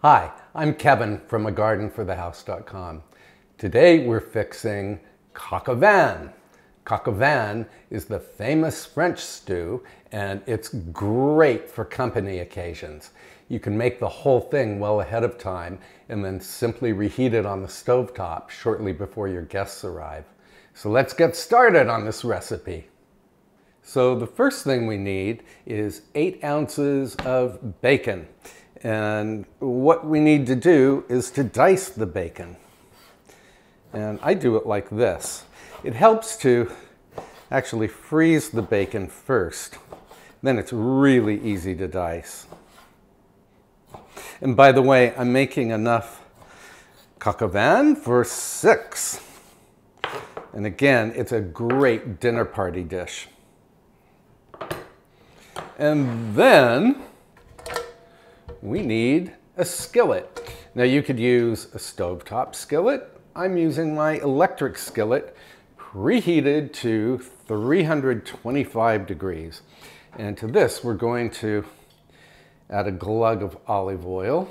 Hi, I'm Kevin from agardenforthehouse.com. Today we're fixing coq au vin. Coq au vin is the famous French stew and it's great for company occasions. You can make the whole thing well ahead of time and then simply reheat it on the stovetop shortly before your guests arrive. So let's get started on this recipe. So the first thing we need is 8 ounces of bacon. And what we need to do is to dice the bacon. And I do it like this. It helps to actually freeze the bacon first. Then it's really easy to dice. And by the way, I'm making enough coq au vin for 6. And again, it's a great dinner party dish. And then we need a skillet. Now you could use a stovetop skillet. I'm using my electric skillet preheated to 325 degrees. And to this we're going to add a glug of olive oil.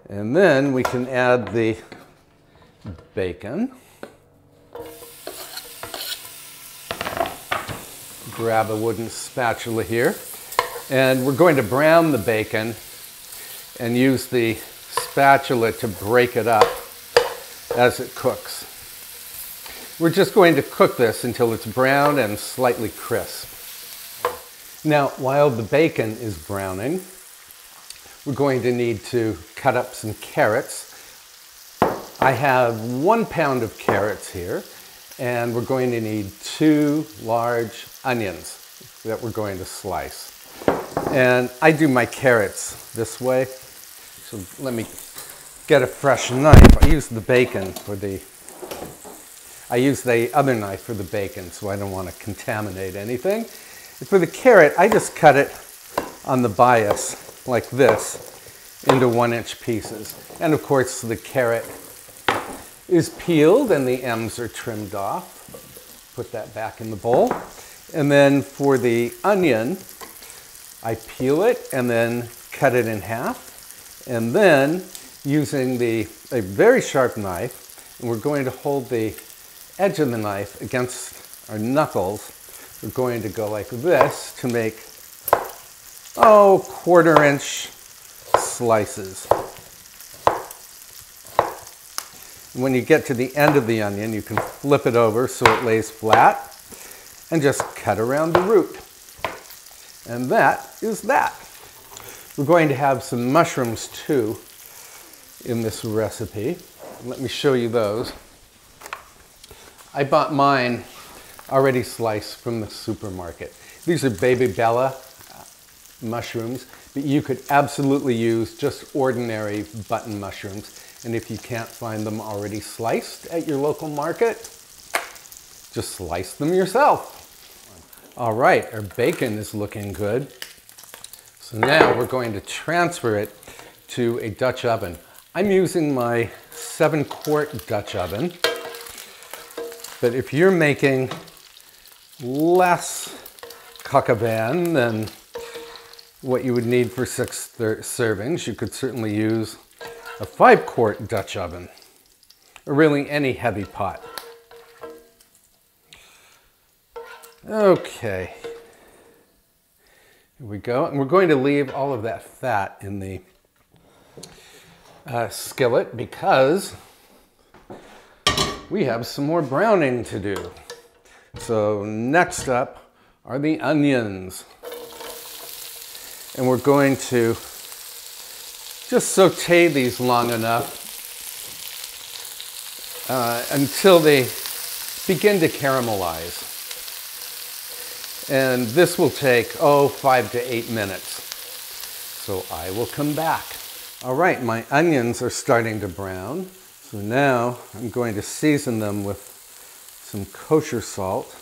And then we can add the bacon. Grab a wooden spatula here. And we're going to brown the bacon and use the spatula to break it up as it cooks. We're just going to cook this until it's brown and slightly crisp. Now, while the bacon is browning, we're going to need to cut up some carrots. I have 1 pound of carrots here, and we're going to need 2 large onions that we're going to slice. And I do my carrots this way. So let me get a fresh knife. I use the other knife for the bacon, so I don't want to contaminate anything. And for the carrot, I just cut it on the bias like this into 1-inch pieces. And of course, the carrot is peeled and the ends are trimmed off. Put that back in the bowl. And then for the onion, I peel it and then cut it in half. And then using a very sharp knife, and we're going to hold the edge of the knife against our knuckles. We're going to go like this to make, 1/4-inch slices. When you get to the end of the onion, you can flip it over so it lays flat and just cut around the root. And that is that. We're going to have some mushrooms too in this recipe. Let me show you those. I bought mine already sliced from the supermarket. These are baby bella mushrooms, but you could absolutely use just ordinary button mushrooms. And if you can't find them already sliced at your local market, just slice them yourself. All right, our bacon is looking good. So now we're going to transfer it to a Dutch oven. I'm using my 7-quart Dutch oven. But if you're making less coq au vin than what you would need for 6 servings, you could certainly use a 5-quart Dutch oven, or really any heavy pot. Okay, here we go. And we're going to leave all of that fat in the skillet because we have some more browning to do. So next up are the onions. And we're going to just saute these long enough until they begin to caramelize. And this will take, 5 to 8 minutes. So I will come back. All right, my onions are starting to brown. So now I'm going to season them with some kosher salt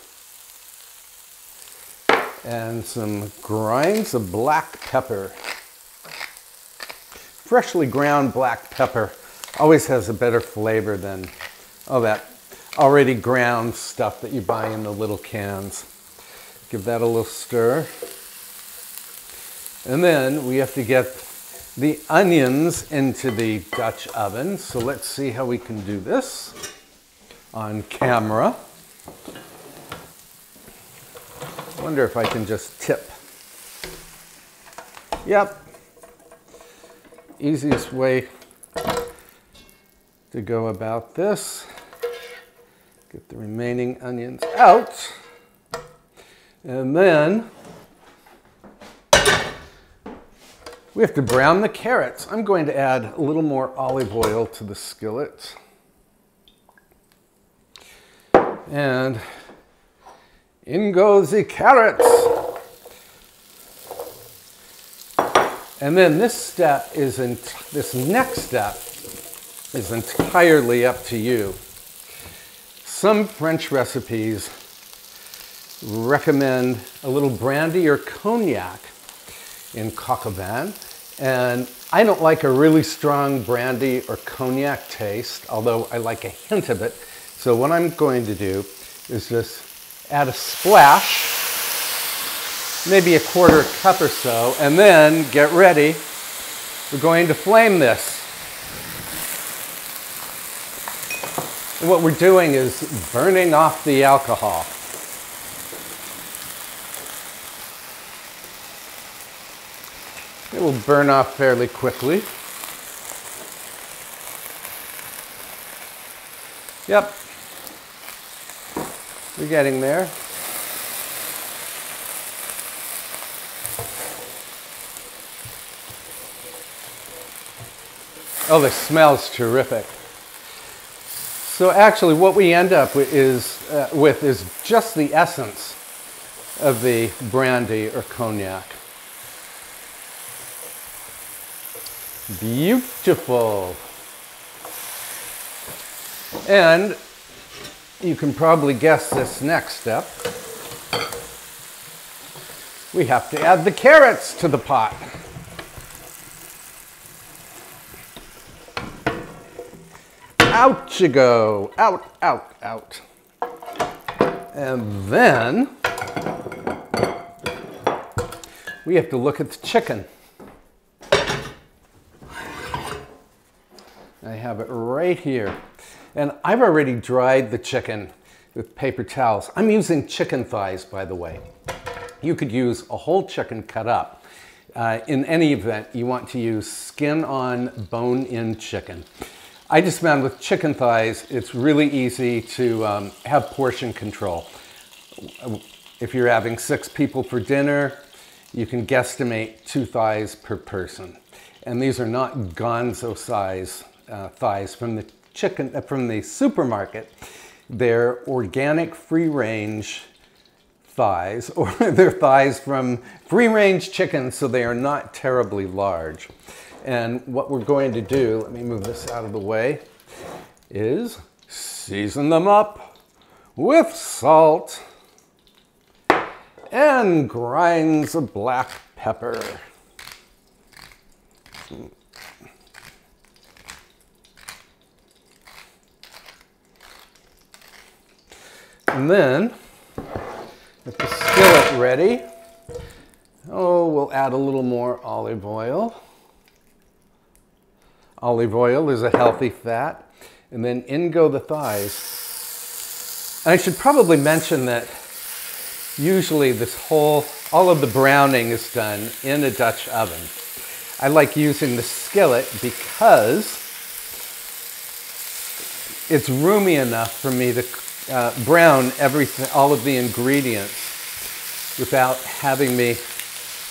and some grinds of black pepper. Freshly ground black pepper always has a better flavor than that already ground stuff that you buy in the little cans. Give that a little stir. And then we have to get the onions into the Dutch oven. So let's see how we can do this on camera. I wonder if I can just tip. Yep. Easiest way to go about this. Get the remaining onions out. And then we have to brown the carrots. I'm going to add a little more olive oil to the skillet. And in goes the carrots. And then this next step is entirely up to you. Some French recipes recommend a little brandy or cognac in coq au vin, and I don't like a really strong brandy or cognac taste, although I like a hint of it. So what I'm going to do is just add a splash, maybe a quarter cup or so, and then get ready. We're going to flame this. And what we're doing is burning off the alcohol. It will burn off fairly quickly. Yep, we're getting there. Oh, the smell's terrific. So actually what we end up with is just the essence of the brandy or cognac. Beautiful. And you can probably guess this next step. We have to add the carrots to the pot. Out you go. Out, out, out. And then we have to look at the chicken. I have it right here. And I've already dried the chicken with paper towels. I'm using chicken thighs, by the way. You could use a whole chicken cut up. In any event, you want to use skin-on, bone-in chicken. I just found with chicken thighs, it's really easy to have portion control. If you're having 6 people for dinner, you can guesstimate 2 thighs per person. And these are not gonzo size thighs from the supermarket. They're organic free-range thighs, or they're thighs from free-range chickens, so they are not terribly large. And what we're going to do, let me move this out of the way, is season them up with salt and grinds of black pepper. And then, with the skillet ready, we'll add a little more olive oil. Olive oil is a healthy fat. And then in go the thighs. And I should probably mention that usually all of the browning is done in a Dutch oven. I like using the skillet because it's roomy enough for me to brown all of the ingredients without having me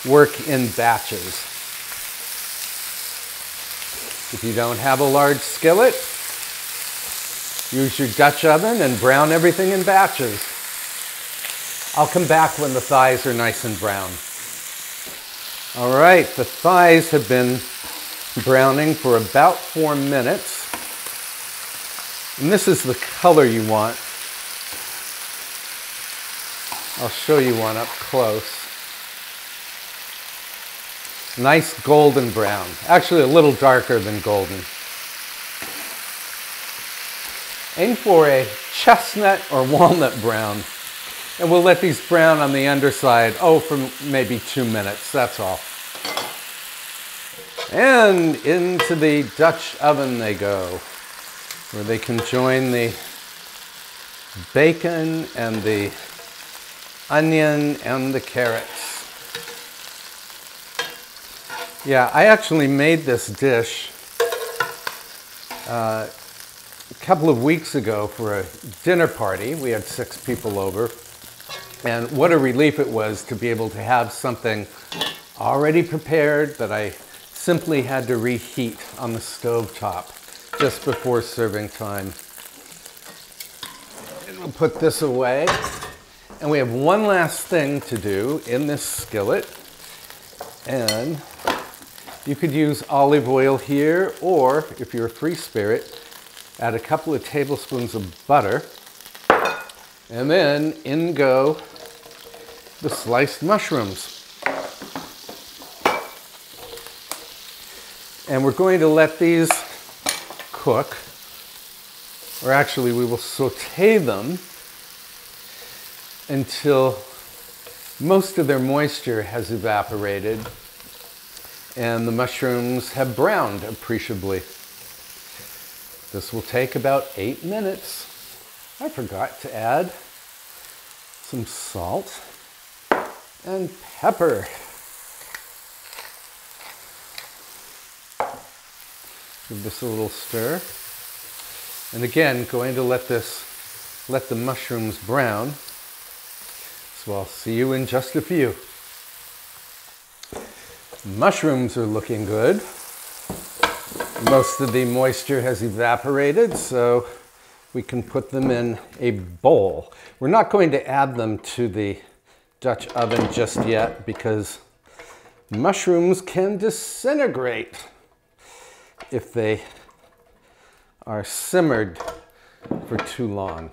work in batches. If you don't have a large skillet, use your Dutch oven and brown everything in batches. I'll come back when the thighs are nice and brown. All right, the thighs have been browning for about 4 minutes. And this is the color you want. I'll show you one up close. Nice golden brown. Actually a little darker than golden. Aim for a chestnut or walnut brown. And we'll let these brown on the underside, for maybe 2 minutes, that's all. And into the Dutch oven they go, where they can join the bacon and the onion and the carrots. Yeah, I actually made this dish a couple of weeks ago for a dinner party. We had 6 people over, and what a relief it was to be able to have something already prepared that I simply had to reheat on the stovetop just before serving time. And we'll put this away. And we have one last thing to do in this skillet. And you could use olive oil here, or if you're a free spirit, add a couple of tablespoons of butter. And then in go the sliced mushrooms. And we're going to let these cook, or actually we will saute them until most of their moisture has evaporated and the mushrooms have browned appreciably. This will take about 8 minutes. I forgot to add some salt and pepper. Give this a little stir. And again, going to let the mushrooms brown. So I'll see you in just a few. Mushrooms are looking good. Most of the moisture has evaporated, so we can put them in a bowl. We're not going to add them to the Dutch oven just yet because mushrooms can disintegrate if they are simmered for too long.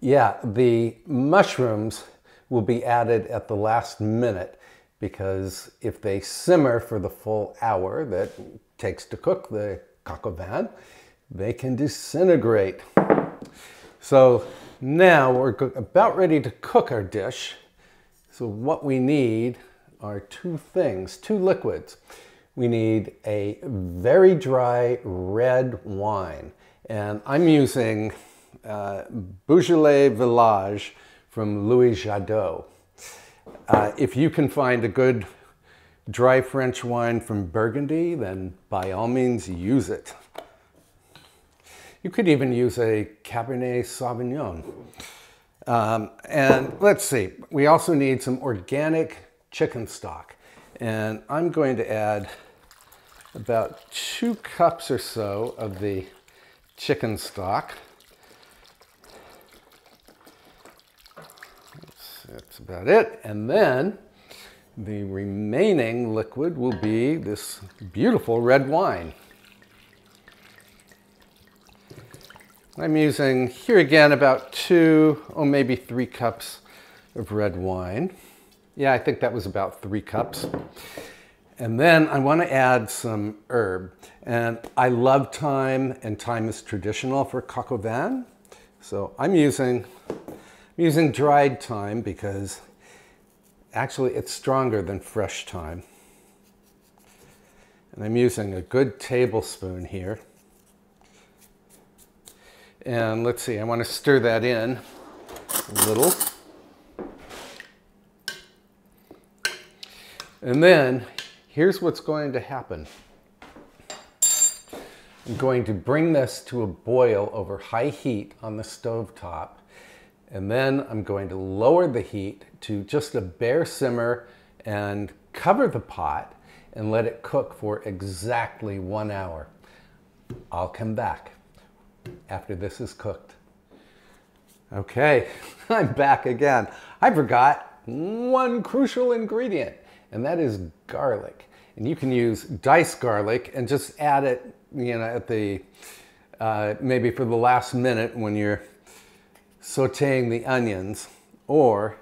Yeah, the mushrooms will be added at the last minute because if they simmer for the full hour that it takes to cook the coq au vin, they can disintegrate. So now we're about ready to cook our dish. So what we need are 2 things, 2 liquids. We need a very dry red wine, and I'm using Beaujolais Village from Louis Jadot. If you can find a good dry French wine from Burgundy, then by all means use it. You could even use a Cabernet Sauvignon. And let's see, we also need some organic chicken stock, and I'm going to add about 2 cups or so of the chicken stock. That's about it. And then the remaining liquid will be this beautiful red wine. I'm using here again about 2 or maybe 3 cups of red wine. Yeah, I think that was about 3 cups. And then I want to add some herb. And I love thyme, and thyme is traditional for coq au vin. So I'm using dried thyme because actually it's stronger than fresh thyme. And I'm using a good tablespoon here. And let's see, I want to stir that in a little. And then here's what's going to happen. I'm going to bring this to a boil over high heat on the stovetop, and then I'm going to lower the heat to just a bare simmer and cover the pot and let it cook for exactly 1 hour. I'll come back after this is cooked. Okay, I'm back again. I forgot one crucial ingredient, and that is garlic. And you can use diced garlic and just add it, you know, at the, maybe for the last minute when you're sauteing the onions, or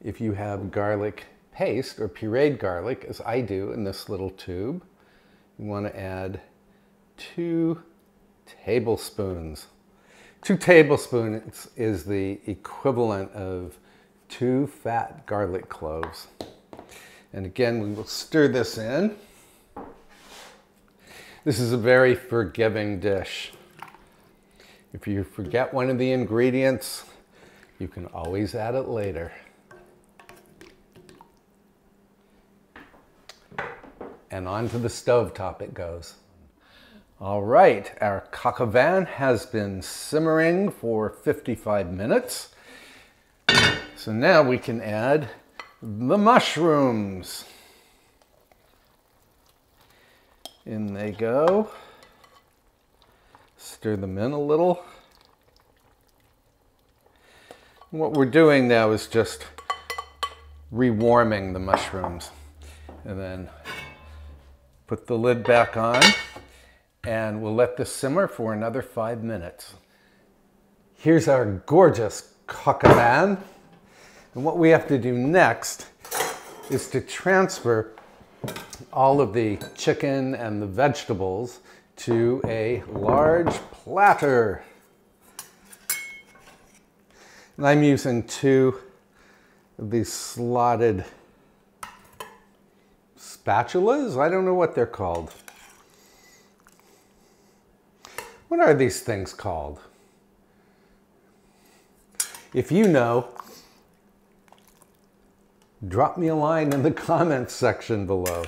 if you have garlic paste or pureed garlic, as I do in this little tube, you want to add 2 tablespoons. 2 tablespoons is the equivalent of 2 fat garlic cloves. And again, we will stir this in. This is a very forgiving dish. If you forget one of the ingredients, you can always add it later. And onto the stovetop it goes. All right, our coq au vin has been simmering for 55 minutes. So now we can add the mushrooms. In they go. Stir them in a little. And what we're doing now is just rewarming the mushrooms. And then put the lid back on, and we'll let this simmer for another 5 minutes. Here's our gorgeous coq au vin. And what we have to do next is to transfer all of the chicken and the vegetables to a large platter. And I'm using 2 of these slotted spatulas? I don't know what they're called. What are these things called? If you know, drop me a line in the comments section below.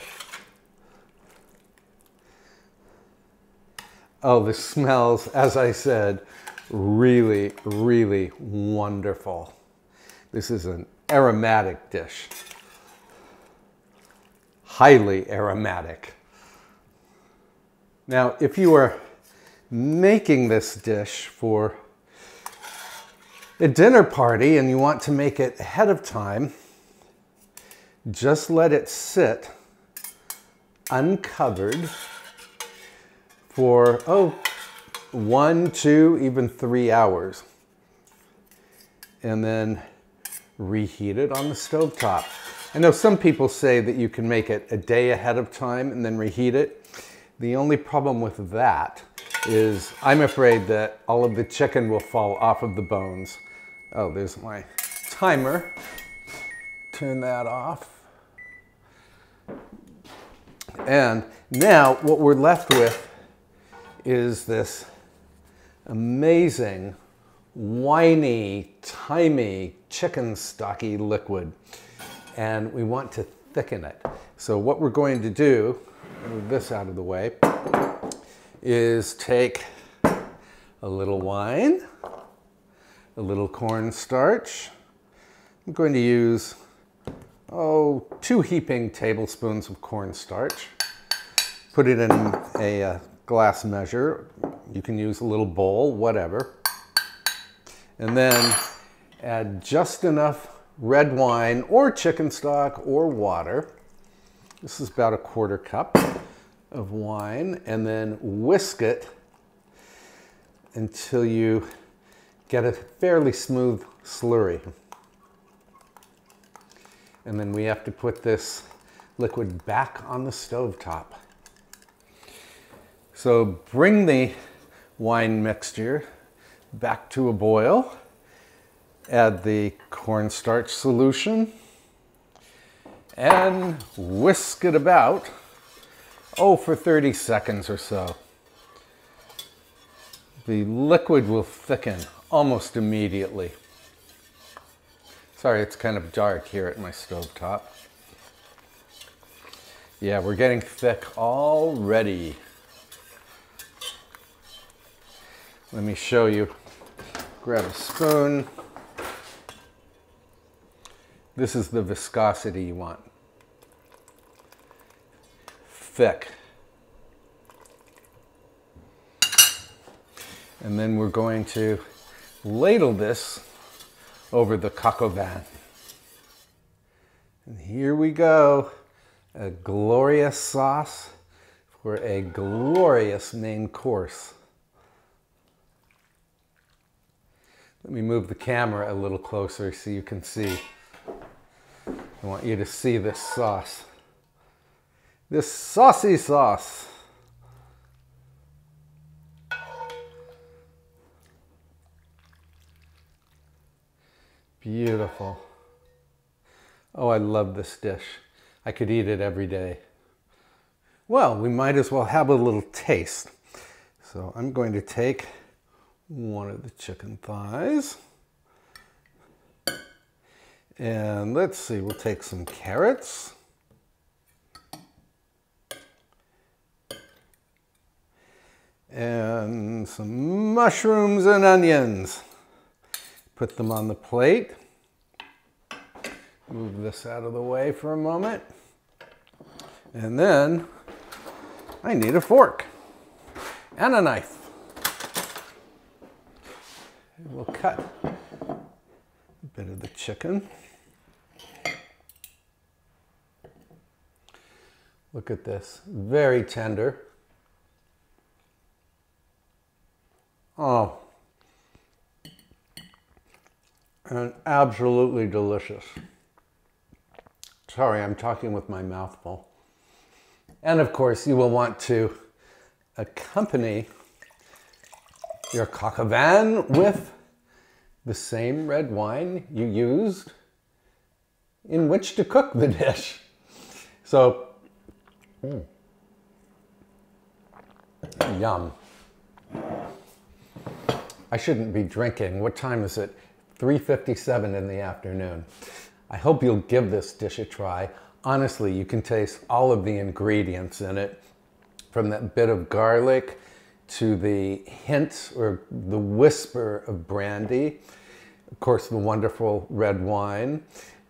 Oh, this smells, as I said, really, really wonderful. This is an aromatic dish. Highly aromatic. Now, if you are making this dish for a dinner party and you want to make it ahead of time, just let it sit uncovered for, 1, 2, even 3 hours. And then reheat it on the stovetop. I know some people say that you can make it a day ahead of time and then reheat it. The only problem with that is I'm afraid that all of the chicken will fall off of the bones. Oh, there's my timer. Turn that off. And now what we're left with is this amazing, winey, thymy, chicken stocky liquid. And we want to thicken it. So what we're going to do, move this out of the way, is take a little wine, a little cornstarch. I'm going to use, 2 heaping tablespoons of cornstarch. Put it in a glass measure. You can use a little bowl, whatever. And then add just enough red wine or chicken stock or water. This is about 1/4 cup of wine, and then whisk it until you get a fairly smooth slurry. And then we have to put this liquid back on the stovetop. So bring the wine mixture back to a boil. Add the cornstarch solution and whisk it about, for 30 seconds or so. The liquid will thicken almost immediately. Sorry, it's kind of dark here at my stovetop. Yeah, we're getting thick already. Let me show you. Grab a spoon. This is the viscosity you want. Thick. And then we're going to ladle this over the coq au vin. And here we go. A glorious sauce for a glorious main course. Let me move the camera a little closer so you can see. I want you to see this sauce. This saucy sauce. Beautiful. Oh, I love this dish. I could eat it every day. Well, we might as well have a little taste. So I'm going to take one of the chicken thighs. And let's see, we'll take some carrots. And some mushrooms and onions. Put them on the plate. Move this out of the way for a moment. And then I need a fork and a knife. And we'll cut a bit of the chicken. Look at this, very tender. Oh, and absolutely delicious. Sorry, I'm talking with my mouth full. And of course, you will want to accompany your coq au vin with the same red wine you used in which to cook the dish. So, yum. I shouldn't be drinking. What time is it? 3:57 in the afternoon. I hope you'll give this dish a try. Honestly, you can taste all of the ingredients in it, from that bit of garlic to the hint or the whisper of brandy, of course the wonderful red wine,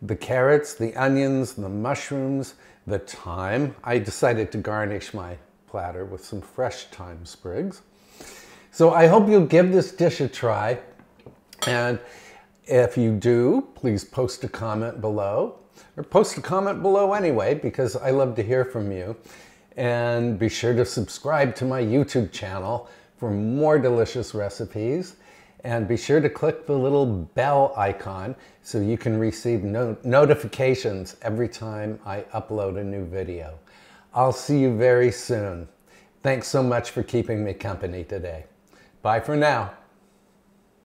the carrots, the onions, the mushrooms, the thyme. I decided to garnish my platter with some fresh thyme sprigs. So I hope you'll give this dish a try, and if you do, please post a comment below, or post a comment below anyway, because I love to hear from you. And be sure to subscribe to my YouTube channel for more delicious recipes. And be sure to click the little bell icon so you can receive notifications every time I upload a new video. I'll see you very soon. Thanks so much for keeping me company today. Bye for now.